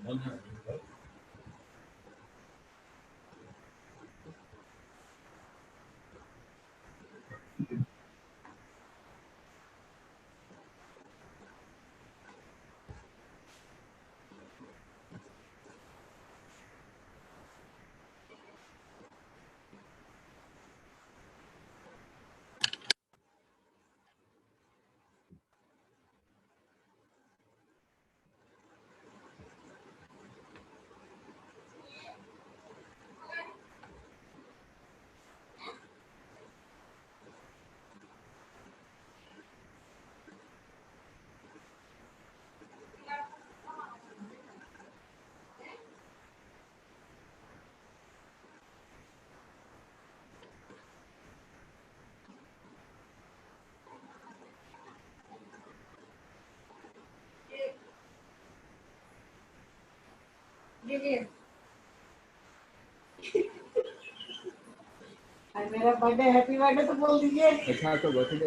मेरा birthday happy birthday तो बोल दीजिए। अच्छा तो बर्थडे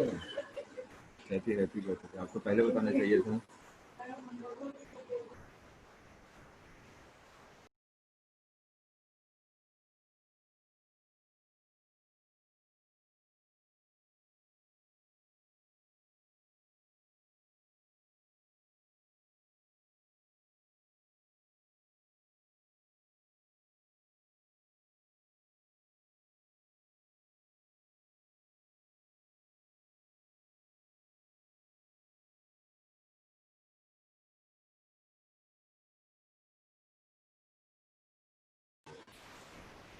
हैप्पी हैप्पी बर्थडे आपको पहले बताना चाहिए था।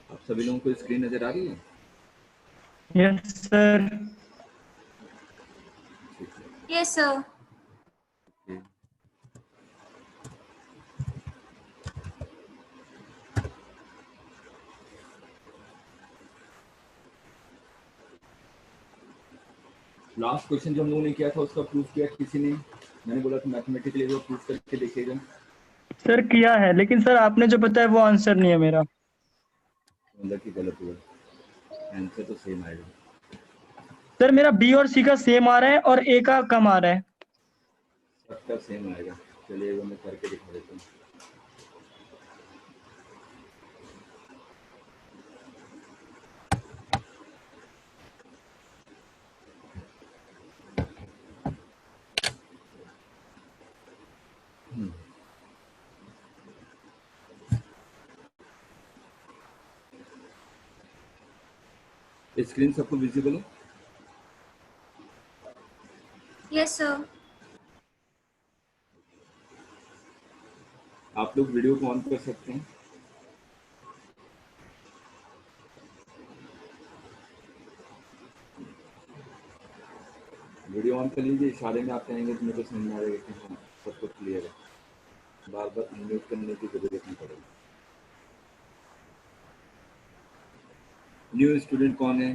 आप सभी लोगों को स्क्रीन नजर आ रही है? Yes sir. Yes sir. Last question जो हम लोगों ने किया था उसका प्रूफ किया किसी ने? मैंने बोला था मैथमेटिकली वो प्रूफ करके देखिएगा। सर किया है, लेकिन सर आपने जो बताया वो आंसर नहीं है मेरा। मतलब कि गलत हुआ, आंसर तो सेम आएगा। सर मेरा बी और सी का सेम आ रहा है और ए का कम आ रहा है। सबका सेम आएगा। चलिए वो मैं करके दिखा देता हूँ। स्क्रीन सबको विजिबल है? Yes sir. आप लोग वीडियो को ऑन कर सकते हैं। वीडियो ऑन कर लीजिए, इशारे में आप कहेंगे तो मेरे को समझ में आ जाएगा कि हाँ सब कुछ क्लियर है। बार बार अनम्यूट करने की जरूरत नहीं पड़ेगी। न्यू स्टूडेंट कौन है?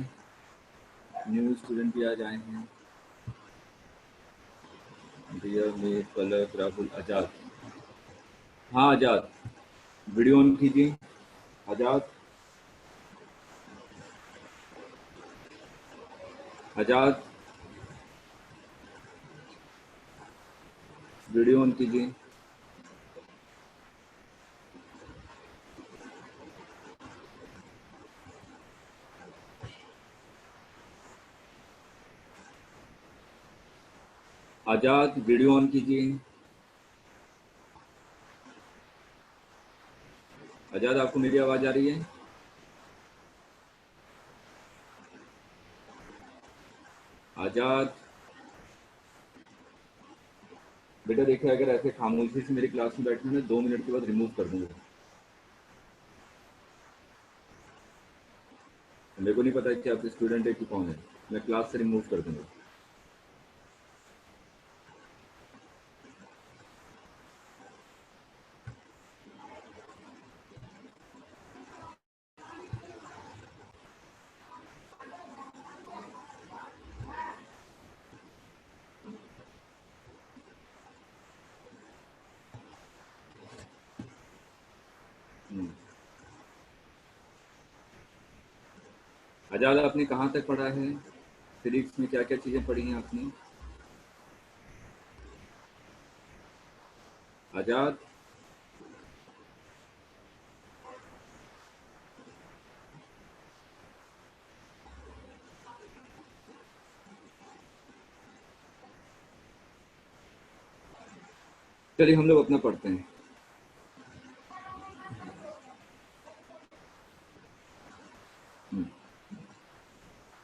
न्यू स्टूडेंट भी आज आए हैं। डियर मीर पलक राहुल आजाद। हाँ आजाद, वीडियो ऑन कीजिए। आजाद, आजाद वीडियो ऑन कीजिए। आजाद वीडियो ऑन कीजिए। आजाद आपको मेरी आवाज आ रही है? आजाद बेटा देखिए, अगर ऐसे खामोशी से मेरी क्लास में बैठना है 2 मिनट के बाद रिमूव कर दूंगा। मेरे को नहीं पता कि आप स्टूडेंट है कि कौन है, मैं क्लास से रिमूव कर दूंगा। आजाद आपने कहाँ तक पढ़ा है? फिजिक्स में क्या क्या चीजें पढ़ी हैं आपने? आजाद चलिए हम लोग अपना पढ़ते हैं।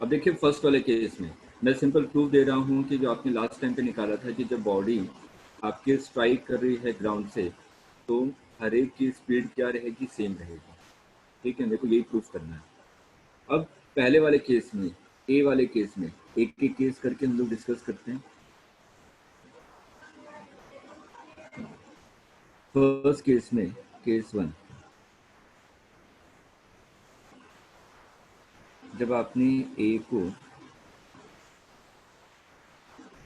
अब देखिए फर्स्ट वाले केस में मैं सिंपल प्रूफ दे रहा हूँ कि जो आपने लास्ट टाइम पे निकाला था कि जब बॉडी आपके स्ट्राइक कर रही है ग्राउंड से तो हर एक की स्पीड क्या रहेगी, सेम रहेगी। ठीक है, मेरे को यही प्रूफ करना है। अब पहले वाले केस में, ए वाले केस में एक एक केस करके हम लोग डिस्कस करते हैं। फर्स्ट केस में, केस 1, जब आपने ए को,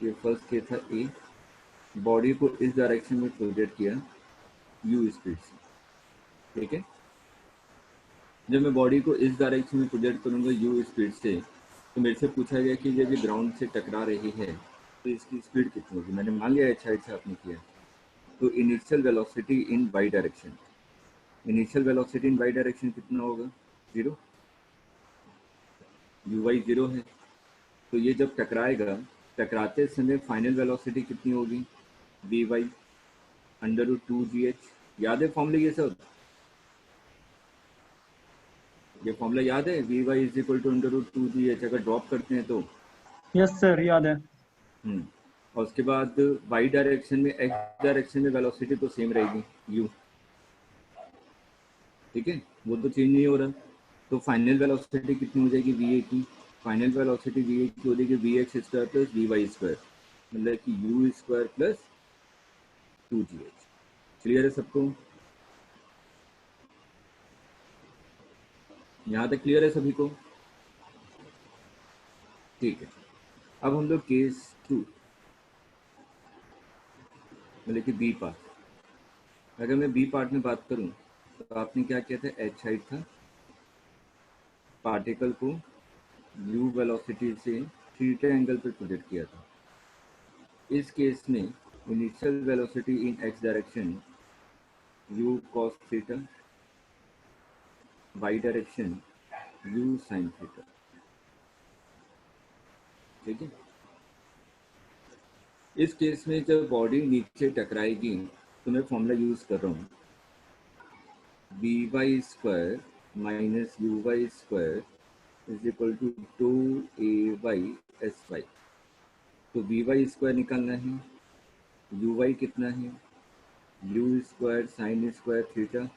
ये फर्स्ट केस था ए, बॉडी को इस डायरेक्शन में प्रोजेक्ट किया यू स्पीड से। ठीक है, जब मैं बॉडी को इस डायरेक्शन में प्रोजेक्ट करूंगा यू स्पीड से, तो मेरे से पूछा गया कि जब ये ग्राउंड से टकरा रही है तो इसकी स्पीड कितनी होगी। मैंने मान लिया एच हाइट से आपने किया, तो initial velocity in y direction, initial velocity in y direction कितना होगा, 0। यू वाई 0 है, तो ये जब टकराएगा, टकराते समय फाइनल वेलोसिटी कितनी होगी, वी वाई √2gh। याद है फॉर्मूला ये सब, ये फॉर्मूला याद है, v y is equal to √2gh। अगर ड्रॉप करते हैं तो यस सर, याद है। और उसके बाद वाई डायरेक्शन में, एक्स डायरेक्शन में वेलोसिटी तो सेम रहेगी यू। ठीक है, वो तो चेंज नहीं हो रहा, तो फाइनल वेलोसिटी कितनी हो जाएगी वी ए की, फाइनल वेलोसिटी वी ए की हो जाएगी v x square plus v y square, मतलब कि you square plus 2gh। Clear है सबको, यहाँ तक क्लियर है सभी को? ठीक है, अब हम लोग केस 2, मतलब कि बी पार्ट। अगर मैं बी पार्ट में बात करूं तो आपने क्या किया था, एच हाइट था, पार्टिकल को यू वेलोसिटी से थीटा एंगल पर प्रोजेक्ट किया था। इस केस में initial velocity in x direction u cos theta, y direction u sine theta. ठीक है, इस केस में जब बॉडी नीचे टकराएगी तो मैं फॉर्मूला यूज कर रहा हूँ, v y square minus u y square is equal to 2ay/sy। तो वी वाई स्क्वायर निकालना है, यू वाई कितना है, u square sine square theta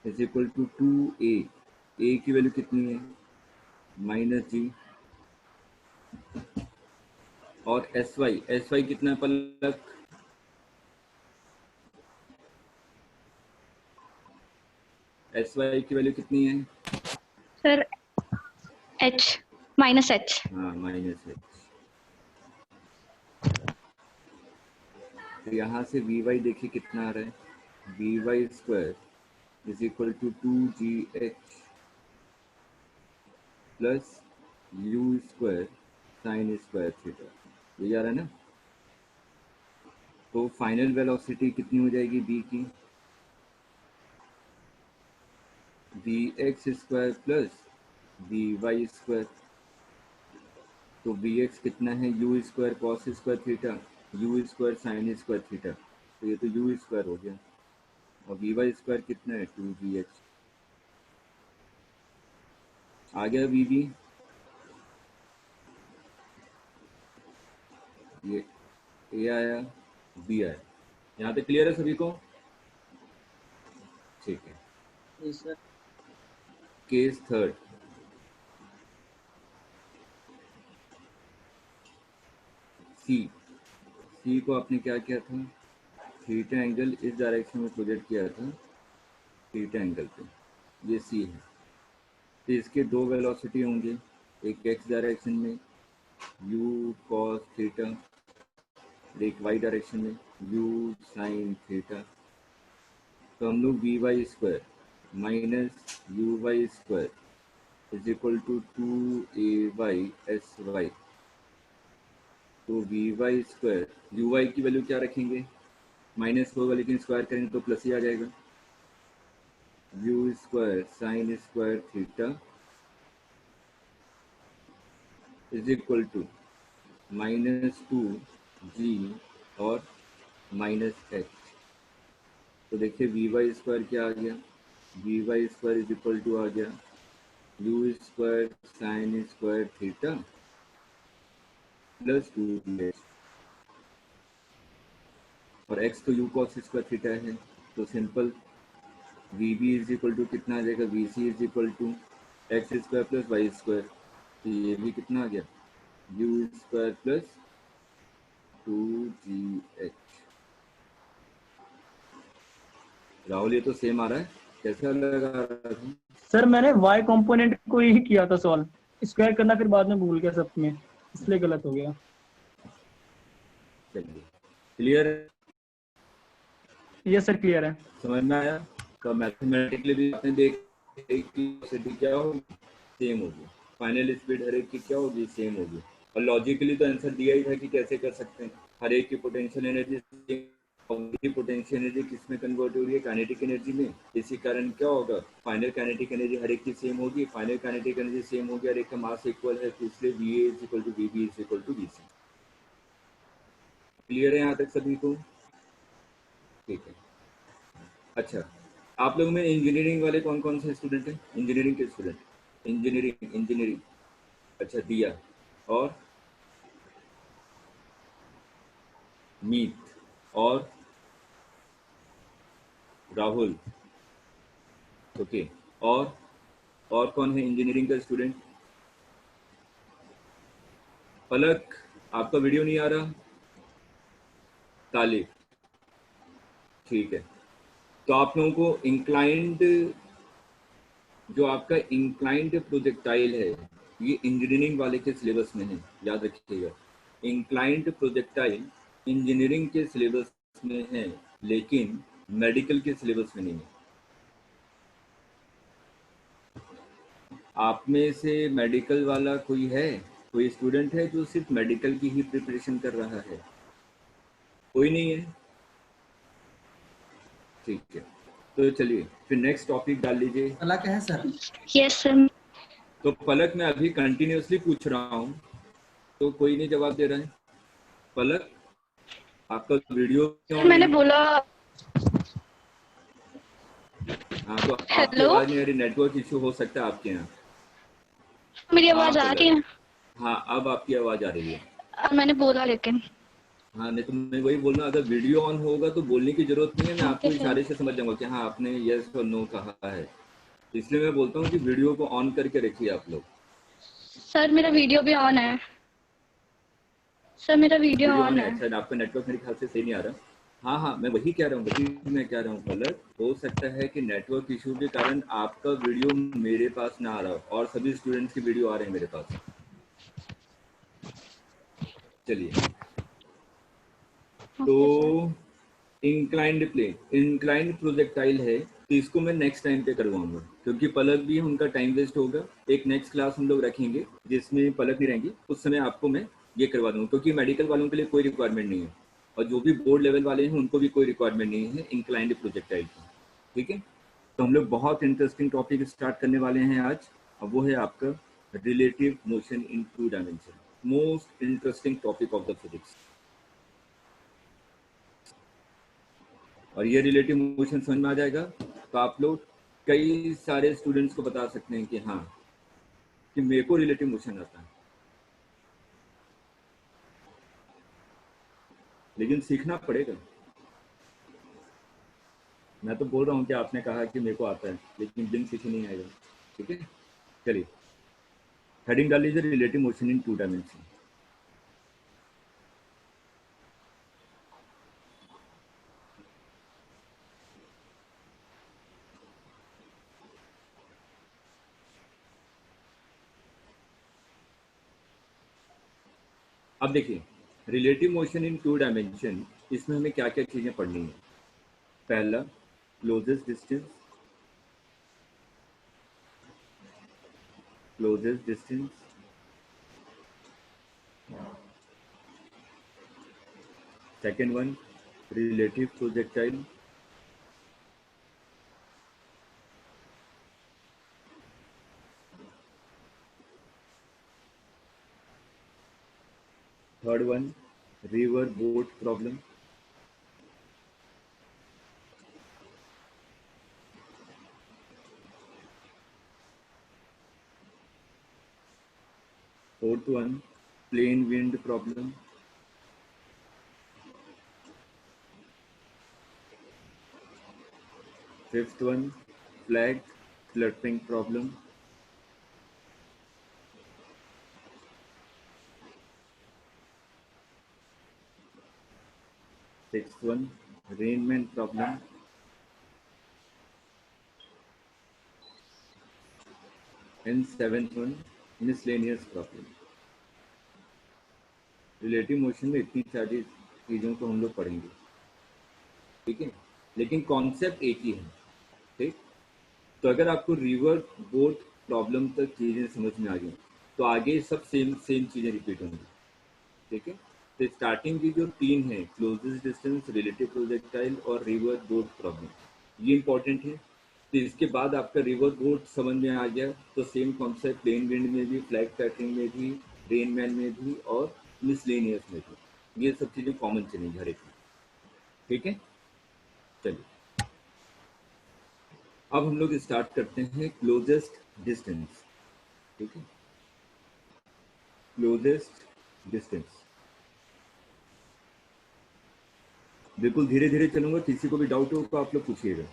is equal to 2a, a की वैल्यू कितनी है, -g, और एस वाई कितना है पलक, एस वाई की वैल्यू कितनी है, सर h -h। हाँ -h। तो यहाँ से वी वाई देखिए कितना आ रहा है, v y square is equal to 2gh plus u square sine square theta, ये आ रहा है ना। तो फाइनल वेलोसिटी कितनी हो जाएगी बी की, v x square plus v y square. तो वी एक्स कितना है, u square cos square theta, u square sine square theta, तो ये तो यू स्क्वायर हो गया, और वी वाई स्क्वायर कितना है, 2gh। आ गया वी बी, ये ए आया, बी आया। यहाँ पे क्लियर है सभी को? ठीक है, यस सर। केस थर्ड, सी को आपने क्या किया था, थीटा एंगल इस डायरेक्शन में प्रोजेक्ट किया था, थीटा एंगल पे, ये सी है। तो इसके दो वेलोसिटी होंगे, एक एक्स डायरेक्शन में यू कॉस थीटा, एक वाई डायरेक्शन में यू साइन थीटा। तो हम लोग v y square minus u y square is equal to 2ay/sy। तो v y square, u y की वैल्यू क्या रखेंगे, माइनस होगा लेकिन स्क्वायर करेंगे तो प्लस ही आ जाएगा, u square sine square theta is equal to -2g और माइनस एच। तो देखिए वी वाई स्क्वायर क्या आ गया, v y square is equal to आ गया u square sine square theta plus 2 और x तो u cos स्क्वायर थीटा है। तो simple v b is equal to कितना आ जाएगा, v c is equal to x square plus y square. तो ये भी कितना आ गया, u square plus 2gh। Rahul ये तो सेम आ रहा है, कैसा लगा रहा था? सर मैंने y कंपोनेंट को ही किया था सॉल्व, स्क्वायर करना फिर बाद में भूल गया सब में, इसलिए गलत हो गया। चलिए क्लियर, ये सर क्लियर है। समझ में आया? तो मैथमेटिकली भी आपने देख कि क्या होगी, सेम होगी। फाइनल स्पीड हर एक की क्या होगी, सेम होगी। और लॉजिकली तो आंसर दिया ही था कि कैसे कर सकते हैं, हर एक की पोटेंशियल एनर्जी पोटेंशियल एनर्जी किस में कन्वर्ट हो रही है, काइनेटिक एनर्जी में। इसी कारण क्या होगा, फाइनल काइनेटिक एनर्जी हर एक की सेम होगी। फाइनल काइनेटिक एनर्जी सेम होगी, हर एक का मास इक्वल है, तो इसलिए v a is equal to v b is equal to v c. Clear है यहाँ तक सभी को? ठीक है। अच्छा, आप लोग में इंजीनियरिंग वाले कौन कौन से स्टूडेंट हैं? इंजीनियरिंग के स्टूडेंट, इंजीनियरिंग। अच्छा दिया और मीत और राहुल, ओके। और कौन है इंजीनियरिंग का स्टूडेंट? पलक, आपका वीडियो नहीं आ रहा। तालिब, ठीक है। तो आप लोगों को इंक्लाइंड, जो आपका इंक्लाइंड प्रोजेक्टाइल है, ये इंजीनियरिंग वाले के सिलेबस में है, याद रखिएगा। इंक्लाइंड प्रोजेक्टाइल इंजीनियरिंग के सिलेबस में है, लेकिन मेडिकल के सिलेबस में नहीं है। आप में से मेडिकल वाला कोई है, कोई स्टूडेंट है जो सिर्फ मेडिकल की ही प्रिपरेशन कर रहा है? कोई नहीं है, ठीक है। तो चलिए फिर नेक्स्ट टॉपिक डाल लीजिए। पलक है सर? Yes sir. तो पलक मैं अभी कंटिन्यूअसली पूछ रहा हूँ, तो कोई नहीं जवाब दे रहा है। पलक, आपका वीडियो क्यों ऑन मैंने है? बोला हाँ, तो आपकी हेलो, आवाज नहीं आ रही, नेटवर्क इशू हो सकता है आपके यहाँ। मेरी हाँ आवाज आ रही पलक, है? हाँ अब आपकी आवाज आ रही है। मैंने बोला लेकिन। हाँ नहीं तो मैं वही बोलना, अगर वीडियो ऑन होगा तो बोलने की जरूरत नहीं है, मैं ओके आपको सर। इशारे से समझ जाऊंगा कि हाँ आपने यस और नो कहा है। इसलिए मैं बोलता हूँ कि वीडियो को ऑन करके रखिए आप लोग। सर मेरा वीडियो भी ऑन है। सर मेरा वीडियो वीडियो ऑन ऑन है, है। अच्छा आपका नेटवर्क मेरे ख्याल से सही नहीं आ रहा। हाँ हाँ मैं वही कह रहा हूँ, वही मैं कह रहा हूँ पलक, हो सकता है कि नेटवर्क इशू के कारण आपका वीडियो मेरे पास ना आ रहा हो और सभी स्टूडेंट्स की वीडियो आ रहे हैं मेरे पास। चलिए, तो okay sir. Inclined plane, inclined projectile है, तो इसको मैं नेक्स्ट टाइम पे करवाऊंगा, क्योंकि पलक भी उनका टाइम वेस्ट होगा। एक नेक्स्ट क्लास हम लोग रखेंगे जिसमें पलक नहीं रहेंगी, उस समय आपको मैं ये करवा दूंगा, क्योंकि मेडिकल वालों के लिए कोई रिक्वायरमेंट नहीं है और जो भी बोर्ड लेवल वाले हैं उनको भी कोई रिक्वायरमेंट नहीं है इंक्लाइंड प्रोजेक्टाइल की। ठीक है, तो हम लोग बहुत इंटरेस्टिंग टॉपिक स्टार्ट करने वाले हैं आज, और वो है आपका relative motion in 2 dimension, most interesting topic of the physics. और ये रिलेटिव मोशन समझ में आ जाएगा तो आप लोग कई सारे स्टूडेंट्स को बता सकते हैं कि हाँ, कि मेरे को रिलेटिव मोशन आता है, लेकिन सीखना पड़ेगा। मैं तो बोल रहा हूँ कि आपने कहा कि मेरे को आता है, लेकिन बिन सीखे नहीं आएगा। ठीक है, चलिए हेडिंग डाल लीजिए, रिलेटिव मोशन इन 2 डायमेंशन। अब देखिए रिलेटिव मोशन इन 2 डायमेंशन, इसमें हमें क्या क्या चीजें पढ़नी है। पहला, closest distance, closest distance. Second one, relative projectile. Third one, river boat problem. Fourth one plane wind problem, fifth one flag fluttering problem, sixth one rain man problem, and seventh one miscellaneous problem. Relative motion में इतनी सारी चीज़ों को हम लोग पढ़ेंगे, ठीक है, लेकिन कॉन्सेप्ट एक ही है, ठीक। तो अगर आपको रिवर बोट प्रॉब्लम तक चीज़ें समझ में आ गई तो आगे सब सेम चीज़ें रिपीट होंगी, ठीक है। तो स्टार्टिंग की जो तीन है, क्लोजेस्ट डिस्टेंस, रिलेटिव प्रोजेक्टाइल और रिवर बोट प्रॉब्लम, ये इंपॉर्टेंट है। तो इसके बाद आपका रिवर बोट समझ में आ गया तो सेम कॉन्सेप्ट प्लेन विंड में भी, फ्लैग पैटर्न में भी, रेनमैन में भी और मिसलेनियस में भी, ये सब चीज़ें कॉमन चलेंगी हर एक में, ठीक है। चलिए अब हम लोग स्टार्ट करते हैं क्लोजेस्ट डिस्टेंस, ठीक है। क्लोजेस्ट डिस्टेंस बिल्कुल धीरे धीरे चलूंगा, किसी को भी डाउट हो तो आप लोग पूछिएगा।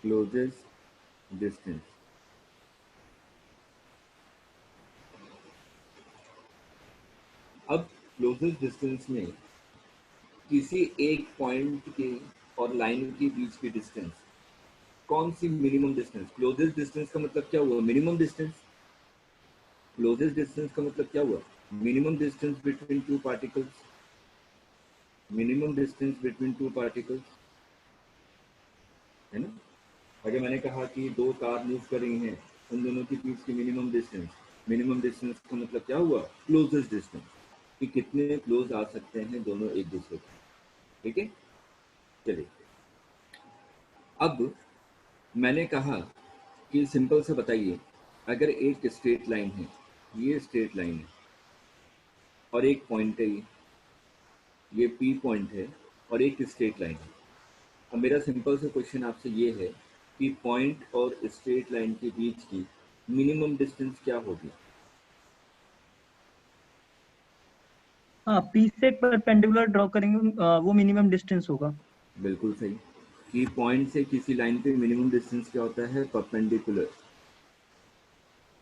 क्लोजेस्ट डिस्टेंस, अब क्लोजेस्ट डिस्टेंस में किसी एक पॉइंट के और लाइन के बीच की डिस्टेंस, कौन सी मिनिमम डिस्टेंस, क्लोजेस्ट डिस्टेंस का मतलब क्या हुआ, मिनिमम डिस्टेंस। क्लोजेस्ट डिस्टेंस का मतलब क्या हुआ, minimum distance between two particles, minimum distance between two particles, है ना। अगर मैंने कहा कि दो कार मूव कर रही हैं, उन दोनों के बीच की मिनिमम डिस्टेंस का मतलब क्या हुआ, क्लोजेस्ट डिस्टेंस, कि कितने क्लोज आ सकते हैं दोनों एक दूसरे को, ठीक है। चलिए अब मैंने कहा कि सिंपल से बताइए, अगर एक स्ट्रेट लाइन है, ये स्ट्रेट लाइन है और एक पॉइंट है, ये पी पॉइंट है और एक स्ट्रेट लाइन है। अब मेरा सिंपल से क्वेश्चन आपसे ये है कि पॉइंट और स्ट्रेट लाइन के बीच की मिनिमम डिस्टेंस क्या होगी। हाँ, पी से परपेंडिकुलर ड्रॉ करेंगे, वो मिनिमम डिस्टेंस होगा। बिल्कुल सही, कि पॉइंट से किसी लाइन पे मिनिमम डिस्टेंस क्या होता है, परपेंडिकुलर,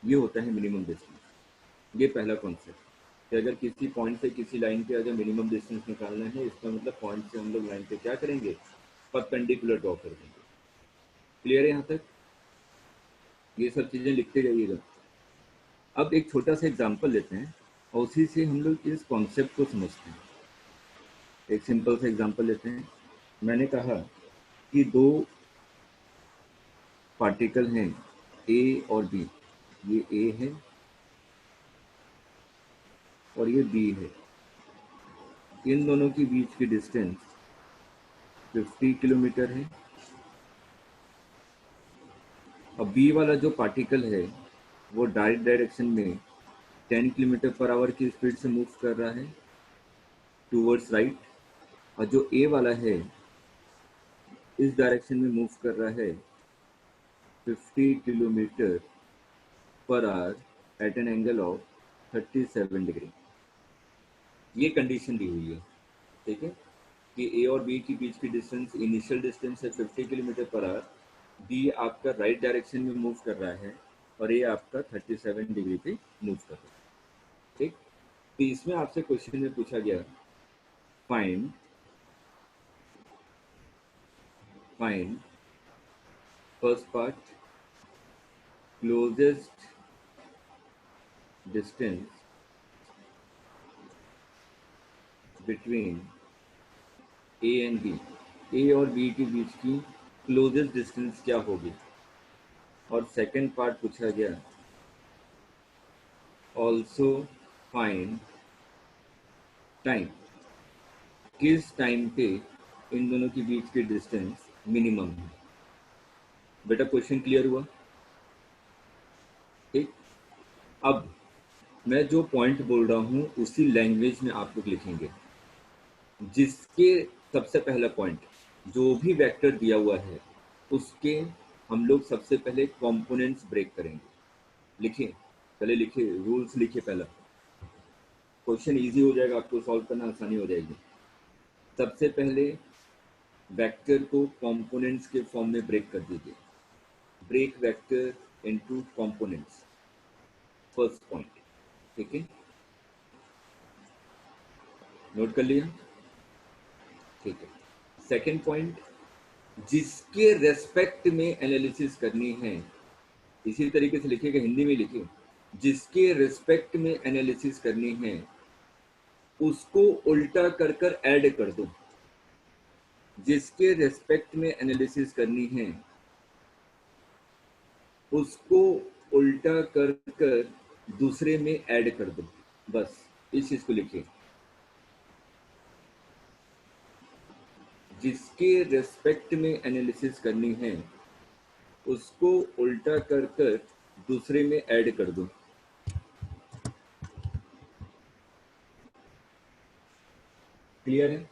ये होता है मिनिमम डिस्टेंस। ये पहला कॉन्सेप्ट कि अगर किसी पॉइंट से किसी लाइन पे अगर मिनिमम डिस्टेंस निकालना है, इसका मतलब पॉइंट से हम लोग लाइन पे क्या करेंगे, परपेंडिकुलर ड्रॉ कर देंगे। क्लियर है यहाँ तक, ये सब चीज़ें लिखते जाइएगा। अब एक छोटा सा एग्जांपल लेते हैं और उसी से हम लोग इस कॉन्सेप्ट को समझते हैं। एक सिंपल सा एग्जांपल लेते हैं। मैंने कहा कि दो पार्टिकल हैं ए और बी, ये ए है और ये बी है। इन दोनों के बीच की डिस्टेंस 50 किलोमीटर है। अब बी वाला जो पार्टिकल है वो डायरेक्ट डायरेक्शन में 10 किलोमीटर पर आवर की स्पीड से मूव कर रहा है टूवर्ड्स राइट, और जो ए वाला है इस डायरेक्शन में मूव कर रहा है 50 kilometre per hour at an angle of 37 degree. ये कंडीशन दी हुई है, ठीक है, कि ए और बी के बीच की डिस्टेंस, इनिशियल डिस्टेंस है 50 किलोमीटर पर आवर, बी आपका राइट डायरेक्शन में मूव कर रहा है और ए आपका 37 डिग्री पे मूव कर रहा है, ठीक। तो इसमें आपसे क्वेश्चन में पूछा गया find first part closest distance between A and B, A और बी के बीच की क्लोजेस्ट डिस्टेंस क्या होगी। और सेकंड पार्ट पूछा गया ऑल्सो फाइंड टाइम, किस टाइम पे इन दोनों के बीच की डिस्टेंस मिनिमम है। बेटा क्वेश्चन क्लियर हुआ, ठीक। अब मैं जो पॉइंट बोल रहा हूँ उसी लैंग्वेज में आप लोग लिखेंगे। जिसके सबसे पहला पॉइंट जो भी वेक्टर दिया हुआ है उसके हम लोग सबसे पहले कंपोनेंट्स ब्रेक करेंगे। लिखिए, पहले लिखिए, रूल्स लिखिए। पहला क्वेश्चन इजी हो जाएगा, आपको सॉल्व करना आसानी हो जाएगी। सबसे पहले वेक्टर को कंपोनेंट्स के फॉर्म में ब्रेक कर दीजिए। Break vector into components, first point. ठीक है, नोट कर लिया? ठीक है। सेकंड पॉइंट, जिसके रेस्पेक्ट में एनालिसिस करनी है, इसी तरीके से लिखिएगा, हिंदी में लिखिए, जिसके रेस्पेक्ट में एनालिसिस करनी है उसको उल्टा कर कर ऐड कर दो। जिसके रेस्पेक्ट में एनालिसिस करनी है उसको उल्टा कर कर दूसरे में ऐड कर दो। बस इस चीज को लिखिए, जिसके रेस्पेक्ट में एनालिसिस करनी है उसको उल्टा कर कर दूसरे में ऐड कर दो। क्लियर है?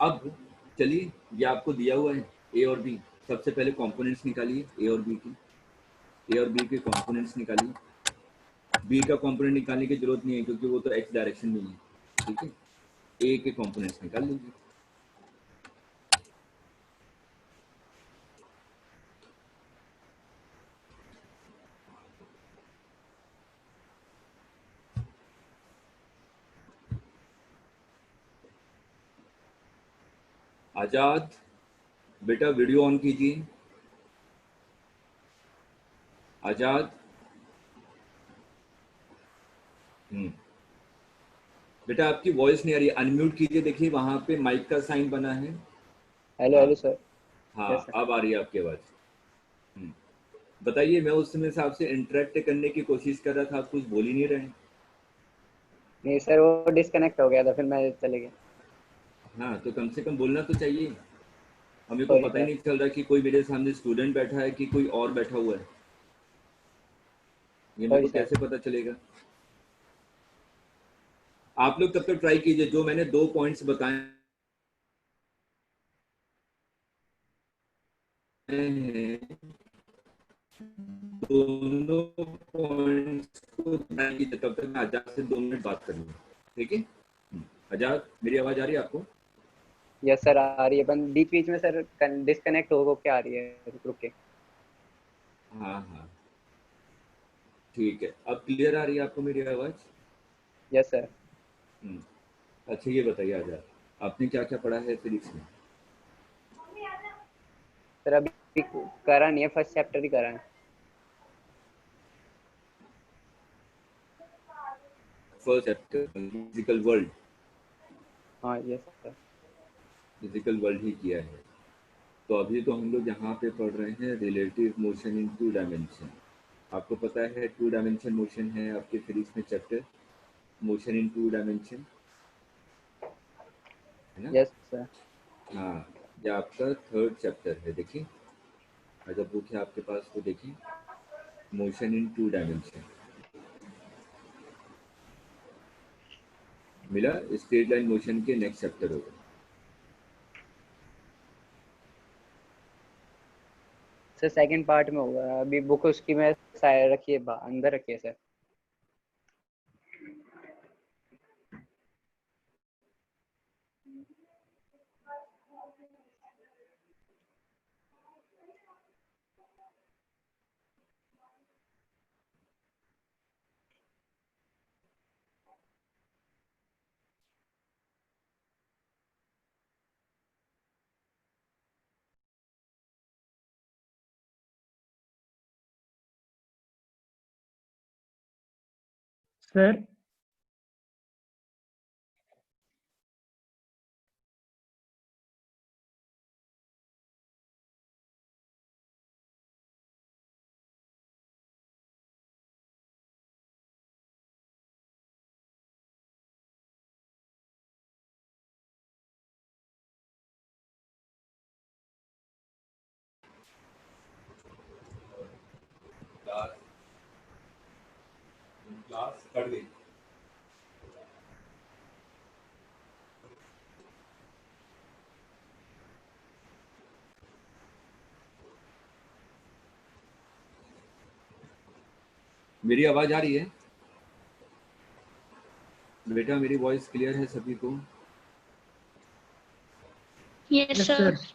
अब चलिए, ये आपको दिया हुआ है ए और बी। सबसे पहले कंपोनेंट्स निकालिए ए और बी की। ए और बी के कंपोनेंट्स निकालिए। बी का कंपोनेंट निकालने की जरूरत नहीं है क्योंकि वो तो एक्स डायरेक्शन में ही है। ठीक है, ए के कंपोनेंट्स निकाल लीजिए। आजाद, बेटा वीडियो ऑन कीजिए। आजाद, बेटा आपकी वॉइस नहीं आ रही, अनम्यूट कीजिए। देखिए वहां पे माइक का साइन बना है। हेलो हाँ हेलो सर। हाँ, यस सर। अब आ रही है आपकी आवाज। हम्म, बताइए, मैं उस समय से आपसे इंटरेक्ट करने की कोशिश कर रहा था, आप कुछ बोल ही नहीं रहे। नहीं सर, वो डिस्कनेक्ट हो गया था, फिर मैं चले गया। हाँ, तो कम से कम बोलना तो चाहिए। हमें को सॉरी पता ही सर। नहीं चल रहा कि कोई मेरे सामने स्टूडेंट बैठा है कि कोई और बैठा हुआ है। ये मेरे सॉरी को सर। कैसे पता चलेगा? आप लोग तब तक ट्राई कीजिए, जो मैंने 2 पॉइंट्स बताए हैं दोनों पॉइंट्स को ट्राई कीजिए। तब तक मैं आजाद से 2 मिनट बात कर लूँगा। ठीक है? आजाद, मेरी आवाज आ रही है आपको? यस सर, आ रही है, बन बीच बीच में सर डिस्कनेक्ट हो के आ रही है, रुक रुक के। हाँ हाँ, ठीक है। अब क्लियर आ रही है आपको मेरी आवाज? Yes sir. हम्म, अच्छा ये बताइए आजाद, आपने क्या क्या पढ़ा है फिजिक्स में? सर अभी करा नहीं है, फर्स्ट चैप्टर ही करा है। First chapter physical world. हाँ यस सर। फिजिकल वर्ल्ड ही किया है। तो अभी तो हम लोग यहाँ पे पढ़ रहे हैं रिलेटिव मोशन इन 2 डायमेंशन। आपको पता है 2 डायमेंशन मोशन है आपके फिजिक्स में चैप्टर, मोशन इन 2 डायमेंशन, है ना? Yes sir. हाँ, ये आपका 3rd चैप्टर है। देखिए, अगर बुक है आपके पास तो देखिए, मोशन इन 2 डायमेंशन मिला। स्ट्रेट लाइन मोशन के नेक्स्ट चैप्टर होगा। सर सेकंड पार्ट में होगा, अभी बुक उसकी में शायद रखी है, अंदर रखी है सर। सर क्लास कर गई। मेरी आवाज आ रही है बेटा? मेरी वॉइस क्लियर है सभी को? Yes yes sir. Sir.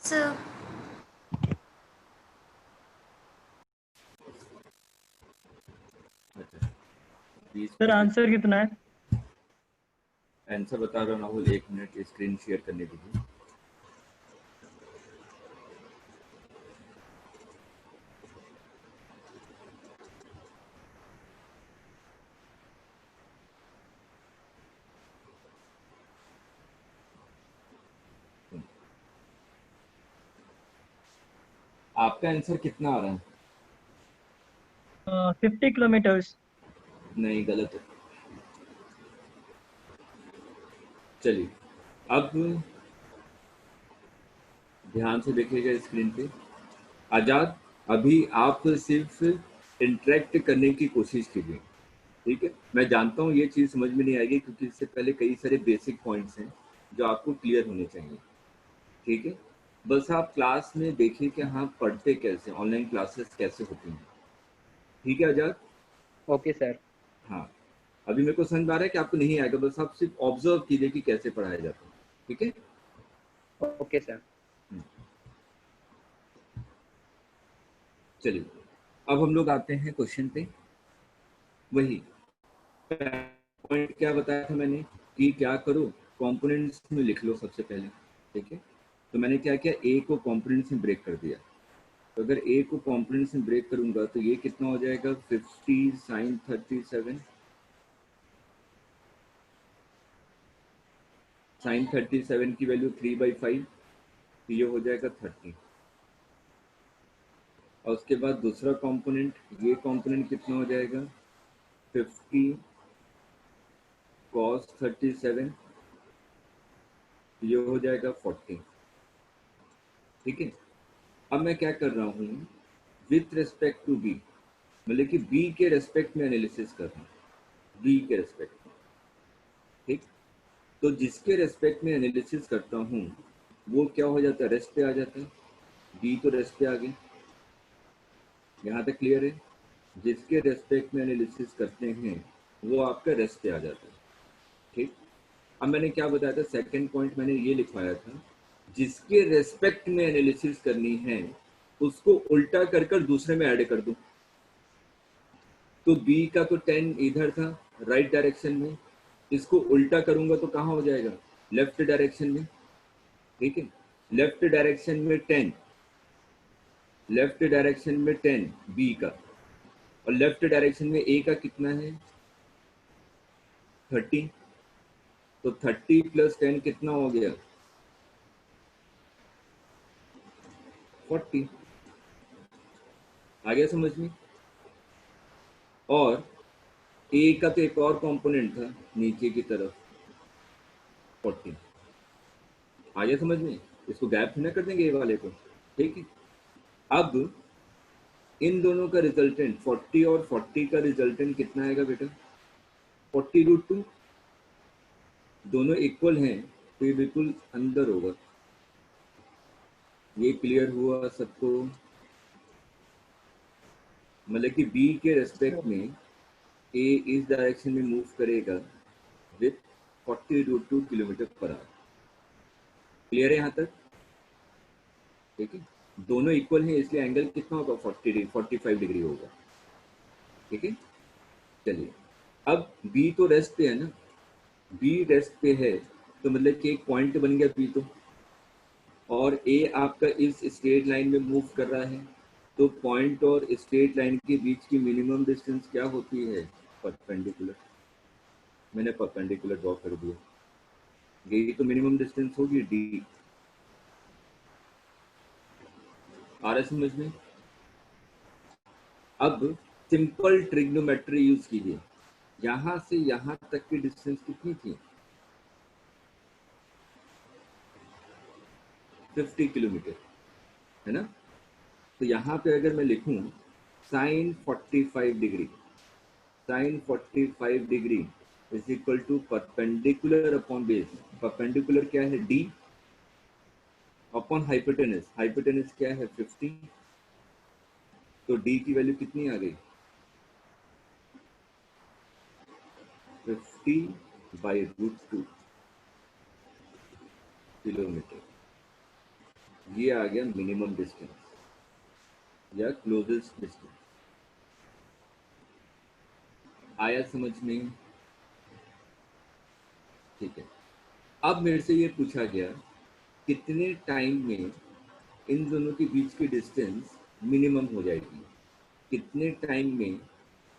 Sir. अच्छा, 20 सर आंसर कितना है? आंसर बता रहा हूँ राहुल, 1 मिनट स्क्रीन शेयर करने दीजिए। आपका आंसर कितना आ रहा है? 50 किलोमीटर्स। नहीं, गलत है। चलिए अब ध्यान से देखिएगा स्क्रीन पे। आजाद, अभी आप सिर्फ इंटरेक्ट करने की कोशिश कीजिए, ठीक है? मैं जानता हूँ ये चीज़ समझ में नहीं आएगी क्योंकि इससे पहले कई सारे बेसिक पॉइंट्स हैं जो आपको क्लियर होने चाहिए, ठीक है? बस आप क्लास में देखिए कि हाँ पढ़ते कैसे, ऑनलाइन क्लासेस कैसे होती हैं, ठीक है आजाद? Okay sir. हाँ, अभी मेरे को समझ में आ रहा है कि आपको नहीं आएगा, बस आप सिर्फ ऑब्जर्व कीजिए कि कैसे पढ़ाया जाता है, ठीक है? Okay sir. चलिए अब हम लोग आते हैं क्वेश्चन पे। वही पॉइंट क्या बताया था मैंने कि क्या करो, कंपोनेंट्स में लिख लो सबसे पहले, ठीक है? तो मैंने क्या किया, ए को कंपोनेंट्स में ब्रेक कर दिया। तो अगर ए को कंपोनेंट्स में ब्रेक करूंगा तो ये कितना हो जाएगा, 50 साइन 37, साइन 37 की वैल्यू 3/5, तो ये हो जाएगा 30। और उसके बाद दूसरा कंपोनेंट, ये कंपोनेंट कितना हो जाएगा, 50 cos 37, ये हो जाएगा 40, ठीक है? अब मैं क्या कर रहा हूँ, विथ रेस्पेक्ट टू बी, मतलब कि बी के रेस्पेक्ट में एनालिसिस कर रहा हूँ, बी के रेस्पेक्ट में, ठीक? तो जिसके रेस्पेक्ट में एनालिसिस करता हूँ वो क्या हो जाता है, रेस्ट पे आ जाता है। बी तो रेस्ट पे आ गए, यहाँ तक क्लियर है? जिसके रेस्पेक्ट में एनालिसिस करते हैं वो आपका रेस्ट पे आ जाता है, ठीक? अब मैंने क्या बताया था, सेकंड पॉइंट मैंने ये लिखवाया था, जिसके रेस्पेक्ट में एनालिसिस करनी है उसको उल्टा कर कर दूसरे में ऐड कर दूं। तो बी का तो 10 इधर था राइट डायरेक्शन में, इसको उल्टा करूंगा तो कहाँ हो जाएगा, लेफ्ट डायरेक्शन में, ठीक है? लेफ्ट डायरेक्शन में 10, लेफ्ट डायरेक्शन में 10 बी का, और लेफ्ट डायरेक्शन में ए का कितना है, 30। तो 30 + 10 कितना हो गया, 40। आ गया समझ में? और ए का तो एक और कंपोनेंट था नीचे की तरफ, 40। आ गया समझ में? इसको गैप ना कर देंगे ए वाले को, ठीक है? अब इन दोनों का रिजल्टेंट 40 और 40 का रिजल्टेंट कितना आएगा बेटा, 40√2। दोनों इक्वल हैं तो ये बिल्कुल अंदर होगा। ये क्लियर हुआ सबको? मतलब कि बी के रेस्पेक्ट में ए इस डायरेक्शन में मूव करेगा विथ 40√2 km/h। क्लियर है यहाँ तक? ठीक है, दोनों इक्वल हैं इसलिए एंगल कितना होगा, 45 डिग्री होगा, ठीक है? चलिए अब बी तो रेस्ट पे है ना, बी रेस्ट पे है तो मतलब कि एक पॉइंट बन गया बी तो, और ए आपका इस स्ट्रेट लाइन में मूव कर रहा है, तो पॉइंट और स्ट्रेट लाइन के बीच की मिनिमम डिस्टेंस क्या होती है, परपेंडिकुलर। मैंने परपेंडिकुलर ड्रॉ कर दिया, यही तो मिनिमम डिस्टेंस होगी डी। आ रहा है समझ में? अब सिंपल ट्रिग्नोमेट्री यूज कीजिए। यहां से यहां तक की डिस्टेंस कितनी थी, 50 किलोमीटर, है ना? तो यहाँ पे अगर मैं लिखूं sine 45 degree, sine 45 degree is equal to perpendicular upon base. Perpendicular क्या है, डी, अपॉन हाइपोटेनस, हाइपोटेनस क्या है 50, तो डी की वैल्यू कितनी आ गई, 50/√2 किलोमीटर, ये आ गया मिनिमम डिस्टेंस या क्लोजेस्ट डिस्टेंस। आया समझ में? ठीक है। अब मेरे से ये पूछा गया कितने टाइम में इन दोनों के बीच की डिस्टेंस मिनिमम हो जाएगी, कितने टाइम में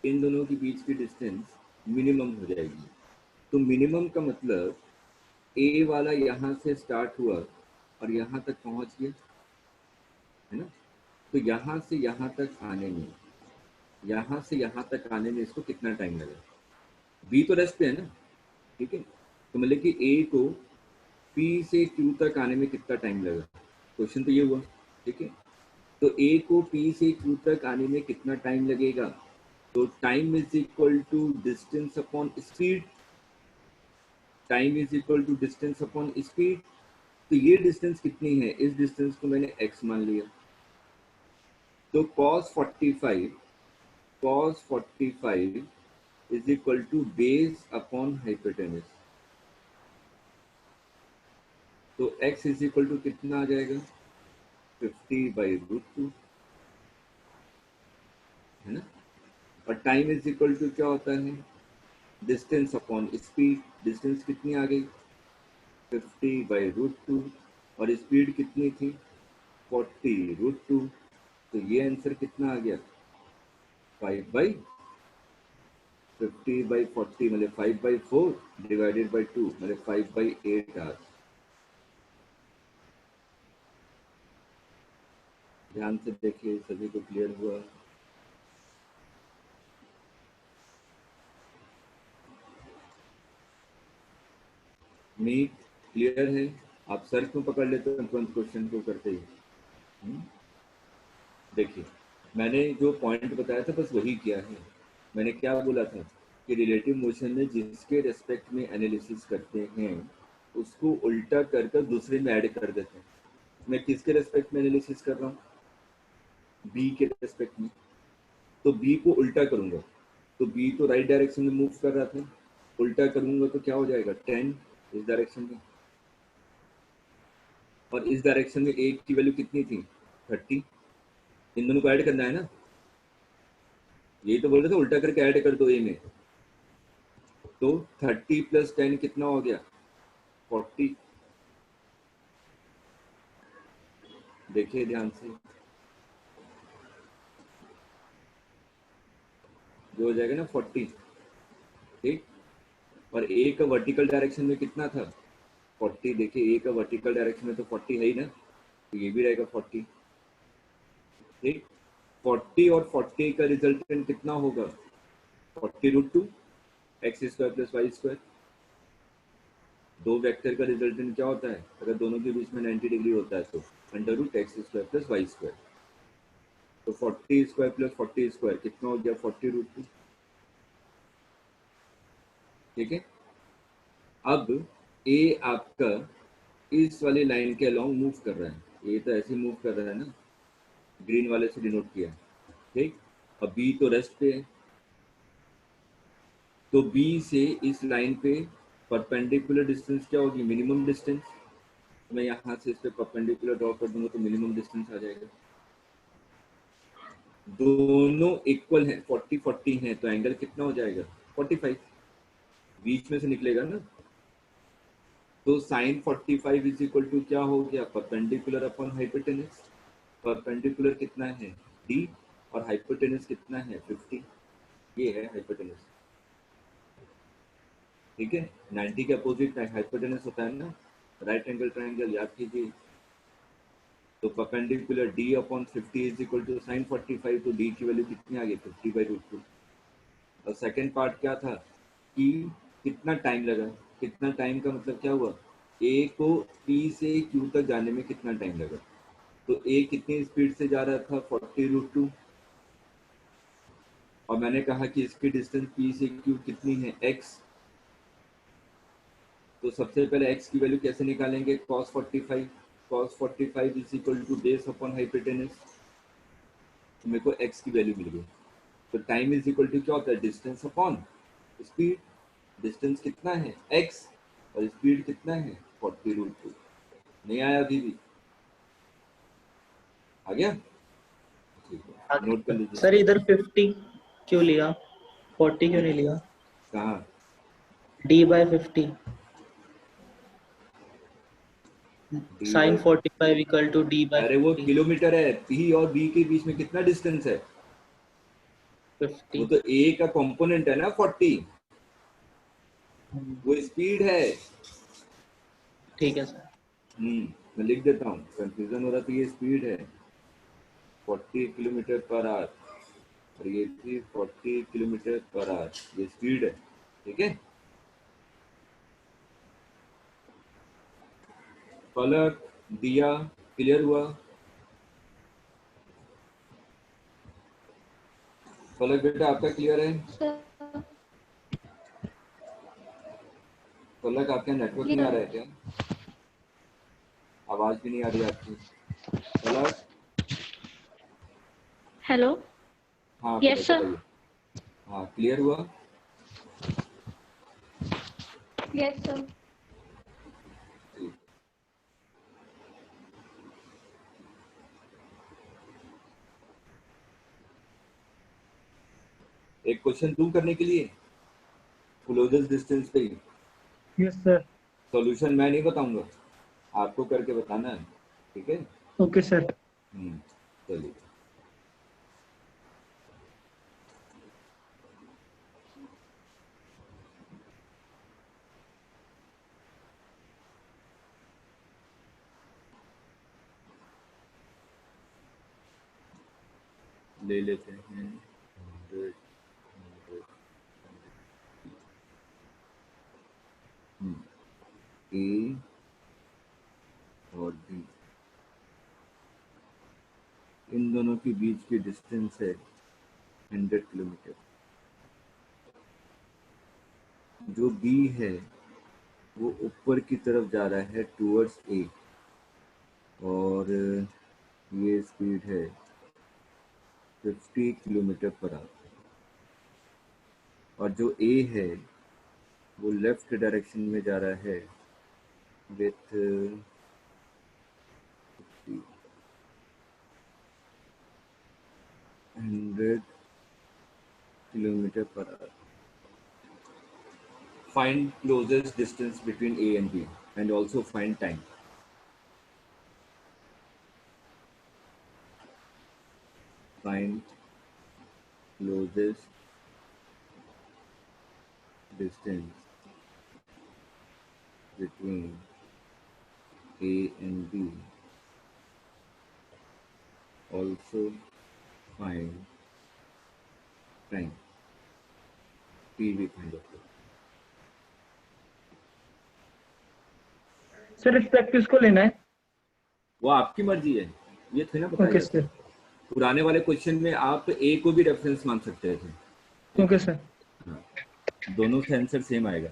इन दोनों के बीच की डिस्टेंस मिनिमम हो जाएगी। तो मिनिमम का मतलब ए वाला यहाँ से स्टार्ट हुआ और यहाँ तक पहुँच गया, है ना। तो यहाँ से यहाँ तक आने में, यहाँ से यहाँ तक आने में इसको कितना टाइम लगा। बी तो रेस्ट पे है ना, ठीक है। तो मतलब कि ए को पी से क्यू तक आने में कितना टाइम लगा, क्वेश्चन तो ये हुआ, ठीक है। तो ए को पी से क्यू तक आने में कितना टाइम लगेगा, तो time is equal to distance upon speed, time is equal to distance upon speed. तो ये डिस्टेंस कितनी है, इस डिस्टेंस को मैंने x मान लिया। तो cos 45 is equal to base upon hypotenuse. तो x इज इक्वल टू कितना आ जाएगा, 50/√2, है ना। और टाइम इज इक्वल टू क्या होता है, डिस्टेंस अपॉन स्पीड। डिस्टेंस कितनी आ गई, 50/√2, और स्पीड कितनी थी, 40/√2। तो ये आंसर कितना आ गया, 50/40 मतलब 5/4 डिवाइडेड बाई 2 मतलब 5/8 आवर्स। ध्यान से देखिए, सभी को क्लियर हुआ। मीट क्लियर है? आप सर क्यों पकड़ लेते हो तुरंत क्वेश्चन को करते ही। देखिए मैंने जो पॉइंट बताया था बस वही किया है। मैंने क्या बोला था कि रिलेटिव मोशन में जिसके रेस्पेक्ट में एनालिसिस करते हैं उसको उल्टा कर कर दूसरे में ऐड कर देते हैं। मैं किसके रेस्पेक्ट में एनालिसिस कर रहा हूँ, बी के रेस्पेक्ट में। तो बी को उल्टा करूंगा, तो बी तो राइट डायरेक्शन में मूव कर रहा था, उल्टा करूंगा तो क्या हो जाएगा, 10 इस डायरेक्शन में, और इस डायरेक्शन में ए की वैल्यू कितनी थी, 30। इन दोनों को ऐड करना है ना, यही तो बोल रहे थे, उल्टा करके ऐड कर दो ए में। तो 30 + 10 कितना हो गया, 40। देखिए ध्यान से, जो हो जाएगा ना 40, ठीक। और ए का वर्टिकल डायरेक्शन में कितना था, 40। देखिए ए का वर्टिकल डायरेक्शन में तो 40 है ही ना, तो ये भी रहेगा 40, ठीक। 40 और 40 का रिजल्टेंट कितना होगा, 40√2 x² + y²। दो वेक्टर का रिजल्टेंट क्या होता है, अगर दोनों के बीच में 90 डिग्री होता है तो √x² + y²। तो 40² + 40² कितना हो गया, 40√2, ठीक है। अब ए आपका इस वाली लाइन के अलोंग मूव कर रहा है, ए तो ऐसे मूव कर रहा है ना, ग्रीन वाले से डिनोट किया, ठीक। अब बी तो रेस्ट पे है, तो बी से इस लाइन पे परपेंडिकुलर डिस्टेंस क्या होगी, मिनिमम डिस्टेंस। मैं यहाँ से इस पे परपेंडिकुलर ड्रॉ कर दूंगा तो मिनिमम डिस्टेंस आ जाएगा। दोनों इक्वल हैं, 40-40 हैं, तो एंगल कितना हो जाएगा, 45, बीच में से निकलेगा ना। तो sin 45 इज इक्वल टू क्या हो गया, परपेंडिकुलर अपॉन हाइपोटेनस। परपेंडिकुलर कितना है, d, और हाइपोटेनस कितना है, 50। ये है हाइपोटेनस, ठीक है। 90 के अपोजिट हाइपोटेनस होता है ना, राइट एंगल ट्रायंगल, याद कीजिए। तो perpendicular d upon 50 is equal to sin 45, तो d की वैल्यू कितनी आ गई, 50/√2। और सेकेंड पार्ट क्या था कि कितना टाइम लगा, कितना टाइम का मतलब क्या हुआ, ए को पी से क्यू तक जाने में कितना टाइम लगा। तो ए कितनी स्पीड से जा रहा था, 40√2, और मैंने कहा कि इसकी डिस्टेंस पी से क्यू कितनी है, x। तो सबसे पहले x की वैल्यू कैसे निकालेंगे, cos 45 is equal to base upon hypotenuse. तो मेरे को x की वैल्यू मिल गई। तो टाइम इज इक्वल टू क्या होता है, डिस्टेंस अपॉन स्पीड। डिस्टेंस कितना है x और स्पीड कितना है 40√2। नहीं आया अभी भी? आ गया? ठीक है, नोट कर लीजिए। सर इधर 50 क्यों लिया, 40 क्यों नहीं लिया? कहाँ? d/50 sin D/50। 45 equal to अरे वो d/50 किलोमीटर है, P और B के बीच में कितना डिस्टेंस है? वो 50। तो A का कंपोनेंट है ना 40, वो स्पीड है। ठीक है सर। मैं लिख देता हूँ, कंफ्यूजन हो रहा था। ये स्पीड है 40 किलोमीटर पर आवर और ये भी 40 किलोमीटर पर आवर, ये स्पीड है। ठीक है, पलक, दिया, क्लियर हुआ? पलक बेटा आपका क्लियर है? सर पलक आपका नेटवर्क नहीं आ रहा है क्या? आवाज भी नहीं आ रही आपकी। पलक, हेलो। हाँ यस पलक सर। बताइए। हाँ क्लियर हुआ? Yes sir. ठीक। एक क्वेश्चन दूं करने के लिए क्लोजेस्ट डिस्टेंस पे ही? Yes sir. सॉल्यूशन मैं नहीं बताऊंगा, आपको करके बताना है। ठीक है, ओके सर। चलिए। ले लेते हैं 100, 100, ए और बी, इन दोनों के बीच की डिस्टेंस है 100 किलोमीटर। जो बी है वो ऊपर की तरफ जा रहा है टूवर्ड्स ए और ये स्पीड है 50 किलोमीटर पर आवर। और जो ए है वो लेफ्ट डायरेक्शन में जा रहा है with 100 kilometre per our. Find closest distance between A and B and also find time. Find closest distance between A and B. Also find time. P भी find out करो। सर इस practice को लेना है? वो आपकी मर्जी है, ये थे ना बताया ओके जाता है। सर। पुराने वाले क्वेश्चन में आप ए को भी रेफरेंस मान सकते थे। Okay sir. हाँ, दोनों का आंसर सेम आएगा।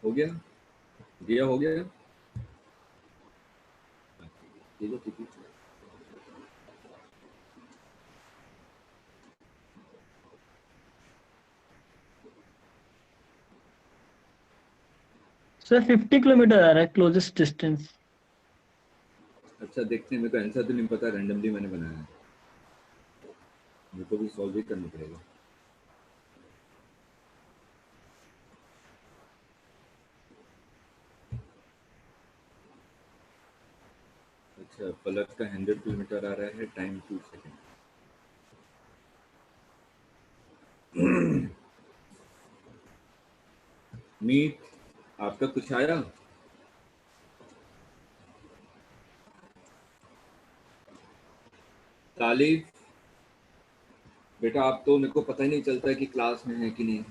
हो गया? दिया हो गया? ठीक है, ठीक है। सर 50 किलोमीटर आ रहा है क्लोजेस्ट डिस्टेंस। अच्छा देखते हैं, मेरे को आंसर तो नहीं पता, रैंडमली मैंने बनाया है, मेरे को भी सॉल्व ही करना पड़ेगा। अच्छा, पलक का 100 किलोमीटर आ रहा है, टाइम 2 सेकेंड। मीत, आपका कुछ आया? तालिब, बेटा आप तो मेरे को पता ही नहीं चलता है कि क्लास में है कि नहीं,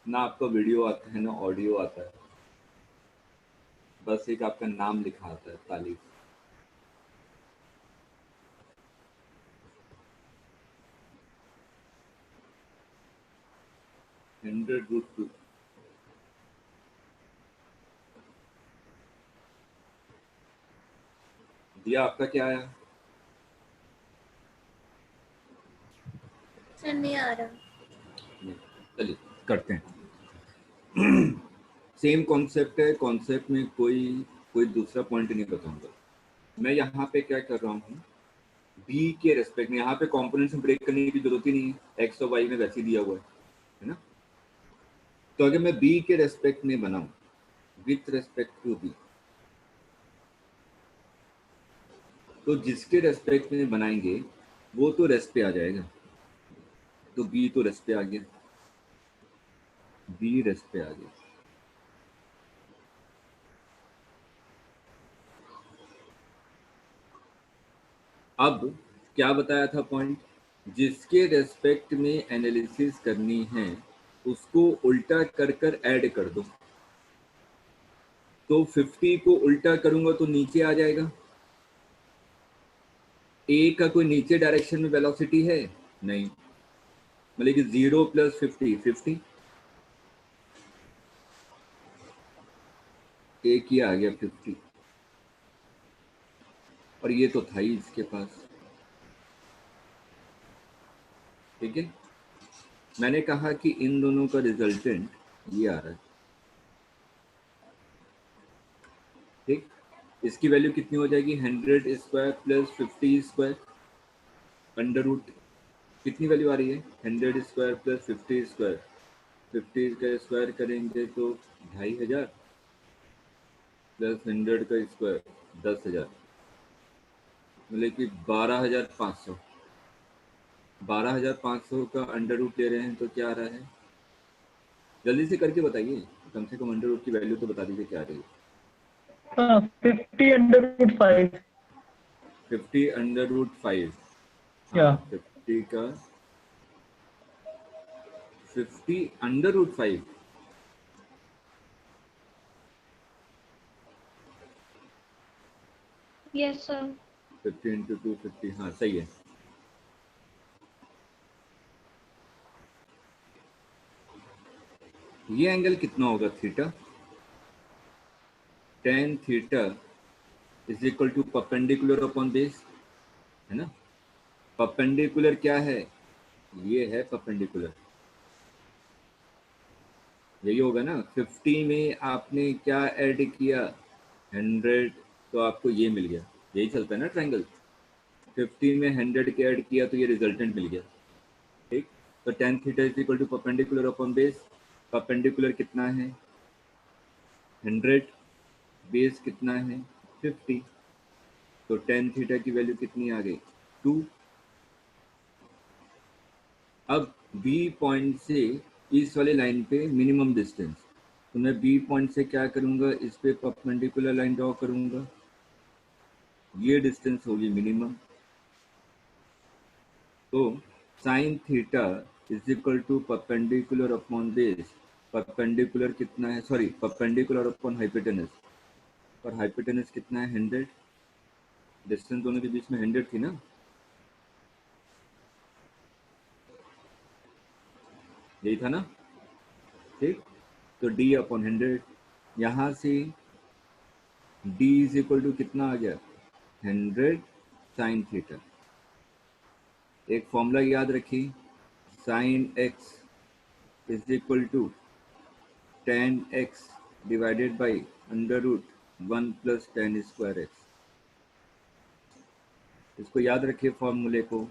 ना आपका वीडियो आता है ना ऑडियो आता है, बस एक आपका नाम लिखा आता है तालिब। Hundred root two. दिया, आपका क्या आया? सर नहीं आ रहा। नहीं, चलिए करते हैं। सेम कॉन्सेप्ट है, कॉन्सेप्ट में कोई कोई दूसरा पॉइंट नहीं बताऊंगा। मैं यहाँ पे क्या कर रहा हूँ, बी के रेस्पेक्ट में, यहाँ पे कॉम्पोनेंट्स में ब्रेक करने की जरूरत ही नहीं है, एक्स और वाई में वैसे ही दिया हुआ है ना। तो अगर मैं बी के रेस्पेक्ट में बनाऊं विथ रेस्पेक्ट टू बी, तो जिसके रेस्पेक्ट में बनाएंगे वो तो रेस्ट पे आ जाएगा, तो बी तो रेस्ट पे आ गया, बी रेस्ट पे आ गया। अब क्या बताया था पॉइंट, जिसके रेस्पेक्ट में एनालिसिस करनी है उसको उल्टा कर कर ऐड कर दो। तो 50 को उल्टा करूंगा तो नीचे आ जाएगा। ए का कोई नीचे डायरेक्शन में वेलोसिटी है नहीं, मतलब कि 0 + 50 50, एक ही आ गया 50, और ये तो था ही इसके पास। ठीक है, मैंने कहा कि इन दोनों का रिजल्टेंट ये आ रहा है। ठीक, इसकी वैल्यू कितनी हो जाएगी, 100 square plus 50 square under root, कितनी वैल्यू आ रही है, 100 स्क्वायर प्लस 50 स्क्वायर, 50 का स्क्वायर करेंगे तो 2500 प्लस 100 का स्क्वायर 10,000, मतलब कि 12,500। 12,500 का अंडर रूट ले रहे हैं तो क्या आ रहा है, जल्दी से करके बताइए, कम से कम अंडर रूट की वैल्यू तो बता दीजिए क्या आ रही है। 50 √5। 50 अंडर रूट 5, या हाँ 50 का 50 under root 5, yes sir. 50 into 250, हाँ सही है। ये एंगल कितना होगा, theta, tan theta is equal to perpendicular upon base, है ना। परपेंडिकुलर क्या है, ये है परपेंडिकुलर, यही होगा ना। 50 में आपने क्या ऐड किया, 100, तो आपको ये मिल गया, यही चलता है ना ट्रायंगल। 50 में 100 के ऐड किया तो ये रिजल्टेंट मिल गया। ठीक, तो tan theta is equal to perpendicular upon base, perpendicular कितना है 100, बेस कितना है 50, तो tan थीटा की वैल्यू कितनी आ गई 2। अब बी पॉइंट से इस वाले लाइन पे मिनिमम डिस्टेंस, तो मैं बी पॉइंट से क्या करूंगा, इस पे परपेंडिकुलर लाइन ड्रॉ करूंगा, ये डिस्टेंस होगी मिनिमम। तो sine theta is equal to perpendicular upon base, perpendicular कितना है, सॉरी परपेंडिकुलर अपॉन हाइपोटेनस, और हाइपोटेनस कितना है 100, डिस्टेंस दोनों के बीच में 100 थी ना, यही था ना। ठीक, तो d अपॉन 100, यहाँ से d इज इक्वल टू कितना आ गया 100 साइन थीटा। एक फॉर्मूला याद रखिए, sine x is equal to tan x divided by under root 1 plus tan square x. इसको याद रखिए फॉर्मूले को।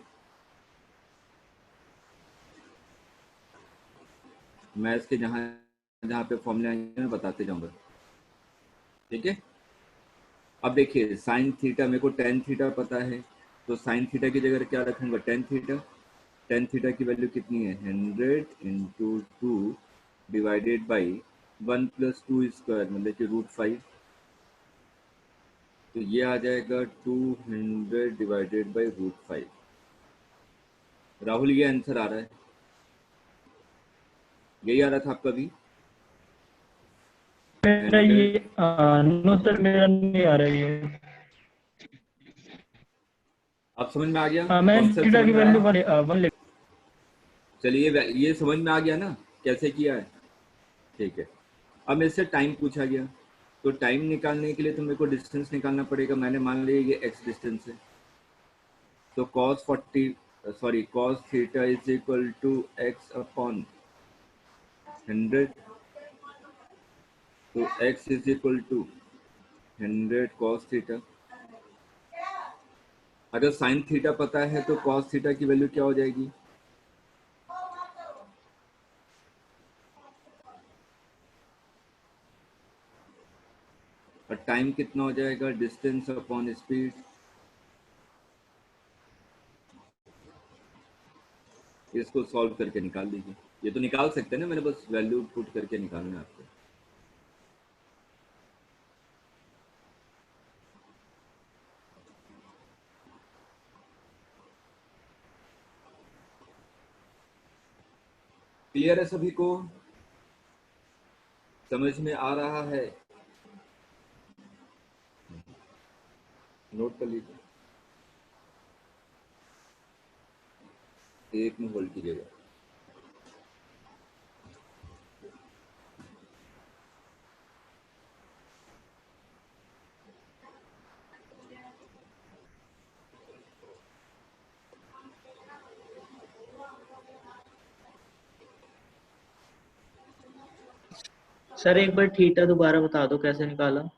मैं इसके जहाँ जहाँ पे फॉर्मूले आएंगे मैं बताते जाऊंगा, ठीक है। अब देखिए साइन थीटा, मेरे को टेन थीटा पता है, तो साइन थीटा की जगह क्या रखूंगा टेन थीटा। टेन थीटा की वैल्यू कितनी है 100 into 2 divided by 1 plus 2 square मतलब कि √5। तो ये आ जाएगा 200 डिवाइडेड बाई √5। राहुल ये आंसर आ रहा है, यही आ रहा था आपका भी। मेरा ये नो सर, मेरा नहीं आ रहा है ये। आप समझ में आ गया, मैं कॉन्सेप्ट थीटा समझ की में वैल्यू आया। 1 लिख। चलिए ये समझ में आ गया ना कैसे किया है, ठीक है। अब मेरे से टाइम पूछा गया, तो टाइम निकालने के लिए तो मेरे को डिस्टेंस निकालना पड़ेगा। मैंने मान लिया ये x डिस्टेंस है, तो cos theta is equal to x upon 100। तो x is equal to 100 cos theta. अगर साइन थीटा पता है तो cos थीटा की वैल्यू क्या हो जाएगी, और टाइम कितना हो जाएगा डिस्टेंस अपॉन स्पीड। इसको सॉल्व करके निकाल लीजिए। ये तो निकाल सकते हैं ना, मैंने बस वैल्यू पुट करके निकालना है आपको। क्लियर है सभी को, समझ में आ रहा है? नोट कर लीजिए, एक में होल्ड कीजिएगा। सर एक बार थीटा दोबारा बता दो कैसे निकाला।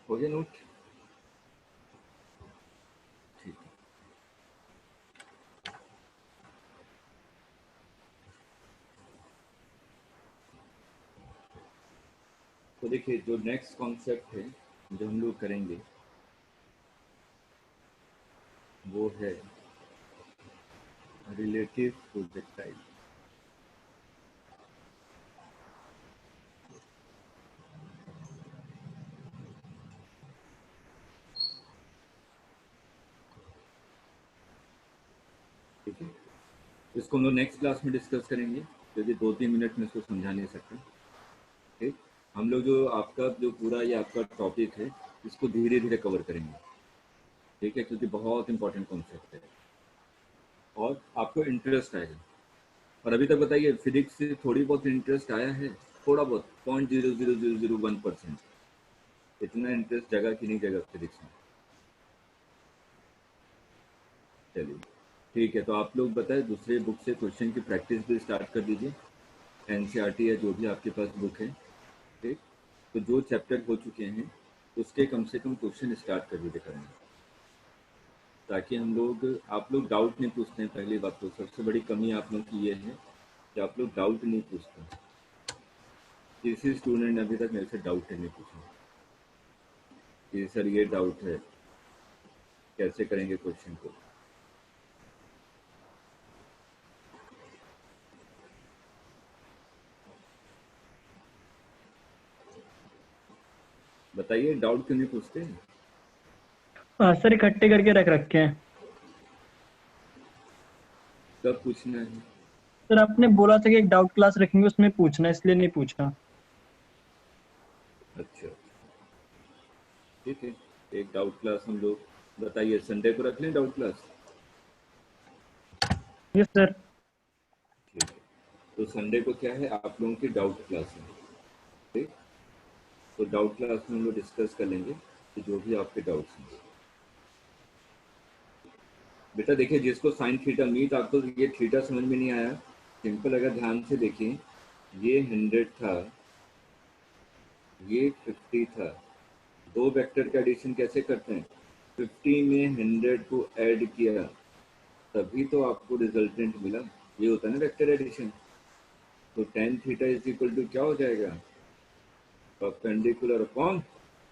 हो गया नोट, ठीक है। तो देखिए जो नेक्स्ट कॉन्सेप्ट है जो हम लोग करेंगे वो है रिलेटिव प्रोजेक्टाइल। ठीक है, इसको हम लोग नेक्स्ट क्लास में डिस्कस करेंगे क्योंकि 2-3 मिनट में इसको समझा नहीं सकते। ठीक, हम लोग जो आपका जो पूरा ये आपका टॉपिक है इसको धीरे धीरे कवर करेंगे। ठीक है, क्योंकि बहुत इंपॉर्टेंट कॉन्सेप्ट है और आपको इंटरेस्ट आएगा। और अभी तक बताइए फिजिक्स से थोड़ी बहुत इंटरेस्ट आया है? थोड़ा बहुत 0.00001%। इतना इंटरेस्ट जगह कि नहीं जगह फिजिक्स में? चलिए ठीक है, तो आप लोग बताएं दूसरे बुक से क्वेश्चन की प्रैक्टिस भी स्टार्ट कर दीजिए। एनसीईआरटी या जो भी आपके पास बुक है। ठीक, तो जो चैप्टर हो चुके हैं उसके कम से कम क्वेश्चन स्टार्ट कर दीजिए करना, ताकि हम लोग आप लोग डाउट नहीं पूछते हैं। पहली बात तो सबसे बड़ी कमी आप लोग की ये है कि आप लोग डाउट नहीं पूछते। किसी स्टूडेंट ने अभी तक मेरे से डाउट नहीं पूछा कि सर ये डाउट है, कैसे करेंगे क्वेश्चन को। बताइए डाउट क्यों नहीं पूछते? सर इकट्ठे करके रख रखे हैं। कब पूछना है? सर आपने बोला था कि एक डाउट क्लास रखेंगे उसमें पूछना, इसलिए नहीं पूछा। अच्छा ठीक है, एक डाउट क्लास हम लोग बताइए संडे को रख लें डाउट क्लास। Yes sir. ठीक है, तो संडे को क्या है आप लोगों की डाउट क्लास है। ठीक, तो डाउट क्लास में हम लोग डिस्कस कर लेंगे कि जो भी आपके डाउट्स हैं। बेटा देखिए, जिसको साइन थीटा मीट, आपको ये थीटा समझ में नहीं आया, सिंपल अगर ध्यान से देखिए, ये 100 था, ये 50 था, दो वेक्टर का एडिशन कैसे करते हैं? 50 में 100 को ऐड किया तभी तो आपको रिजल्टेंट मिला, ये होता है ना वेक्टर एडिशन। तो tan theta is equal to क्या हो जाएगा? Perpendicular upon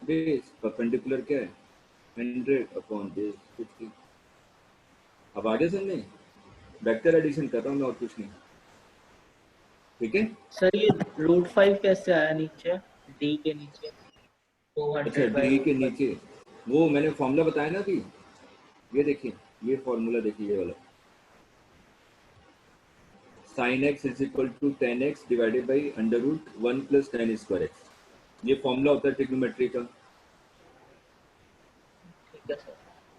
base. परपेंडिकुलर क्या है? 100 अपॉन बेस 50। अब आगे समझे, वेक्टर एडिशन कर रहा हूँ मैं और कुछ नहीं। ठीक है सर ये √5 कैसे आया नीचे, डी के नीचे? अच्छा, 200 डी के √5। नीचे वो मैंने फॉर्मूला बताया ना अभी, ये देखिए, ये फॉर्मूला देखिए, ये वाला sin x is equal to tan x divided by √1 plus tan square x। ये फॉर्मूला होता है ट्रिग्नोमेट्री का। ठीक है सर।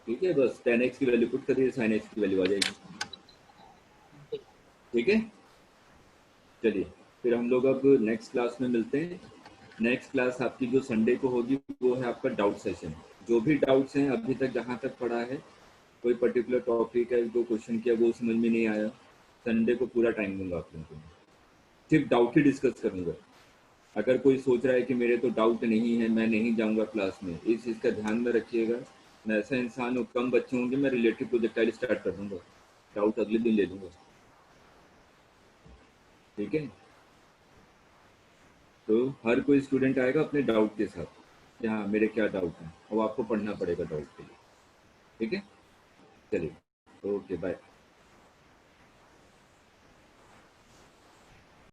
ठीक है, बस tan x की वैल्यू पुट करिए, sin x की वैल्यू आ जाएगी। ठीक है, चलिए फिर हम लोग अब नेक्स्ट क्लास में मिलते हैं। नेक्स्ट क्लास आपकी जो संडे को होगी वो है आपका डाउट सेशन। जो भी डाउट्स हैं अभी तक जहाँ तक पढ़ा है, कोई पर्टिकुलर टॉपिक है, जो क्वेश्चन किया वो समझ में नहीं आया, संडे को पूरा टाइम दूंगा आप लोगों को, सिर्फ डाउट ही डिस्कस करूंगा। अगर कोई सोच रहा है कि मेरे तो डाउट नहीं है, मैं नहीं जाऊंगा क्लास में, इस चीज़ का ध्यान में रखिएगा। मैं ऐसा इंसान हूँ, कम बच्चे होंगे मैं रिलेटिव प्रोजेक्टाइल स्टार्ट कर दूंगा, डाउट अगले दिन ले लूँगा। ठीक है, तो हर कोई स्टूडेंट आएगा अपने डाउट के साथ कि हाँ मेरे क्या डाउट है, और आपको पढ़ना पड़ेगा डाउट के लिए। ठीक है, चलिए, ओके बाय।